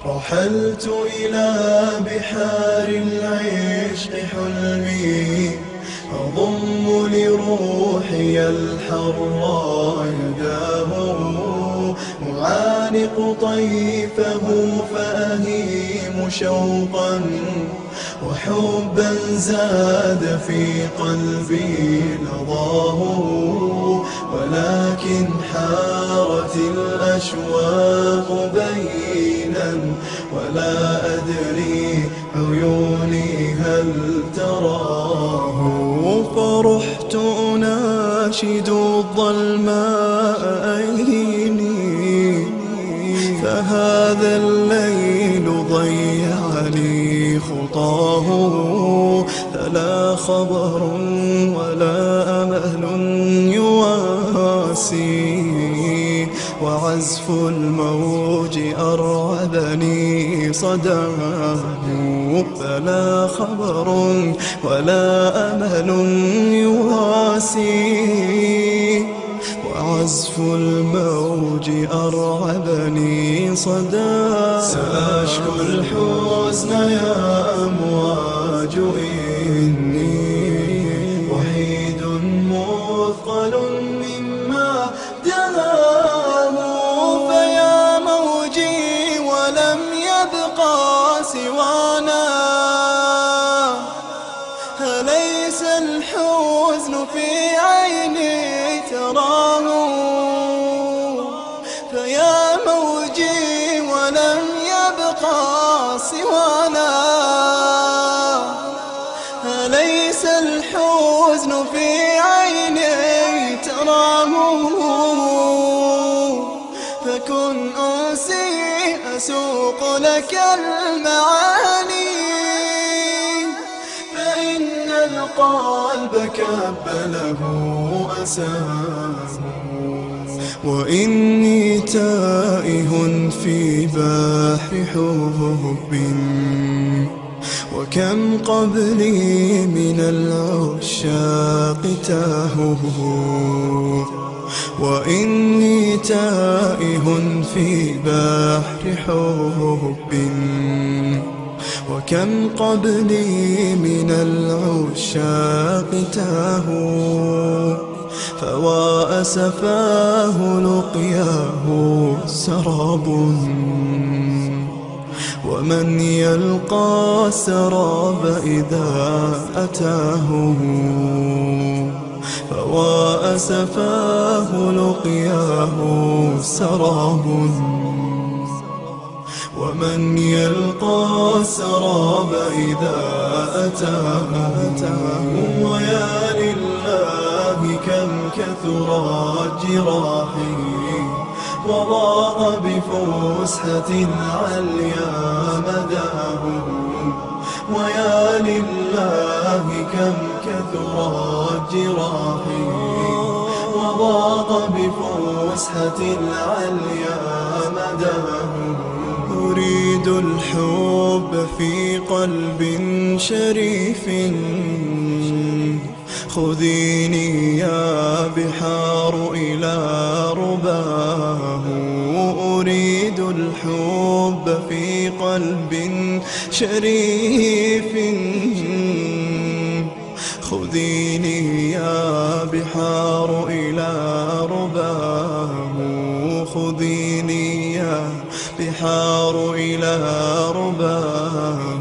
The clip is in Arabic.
رحلت إلى بحار العشق حلمي، أضم لروحي الحر يداه، أعانق طيفه فأهيم شوقا وحبا زاد في قلبي لظاه، ولكن حارت الأشواق بينا ولا أدري عيوني هل تراه. فرحت أناشد الظلماء أيني، فهذا الليل ضيعني خطاه، فلا خبر ولا أمل يواسي، وعزف الموج أرعبني صداه، فلا خبر ولا أمل يواسي، وعزف الموج أرعبني صداه. سأشكو الحزن يا أمواج إني وحيد مثقل مما دهاه، فيا موجي ولم يبقى سوانا، أليس الحزن في عيني تراه؟ فيا موجي ولم يبقى سوانا، أليس الحزن في عيني تراه؟ فكن أنسي أسوق لك المعاني، فإن القلب كبله أساه، وإني تائه في بحر حب، وكم قبلي من العشاق تاهوا، وإني تائه في بحر حب، وكم قبلي من العشاق تاهوا، فوا أسفاه لقياه سراب، ومن يلقى السراب إذا أتاه، فوا أسفاه لقياه سراب، ومن يلقى السراب إذا أتاه. ويا لله كم كثرت جراحي، وضاق بفسحة العليا مداه، ويا لله كم كثرت جراحي، وضاق بفسحة العليا مداه. أريد الحب في قلب شريف، خذيني يا بحار إلى رباه. أريد الحب في قلب شريف، خذيني يا بحار إلى رباه. خذيني يا بحار إلى رباه.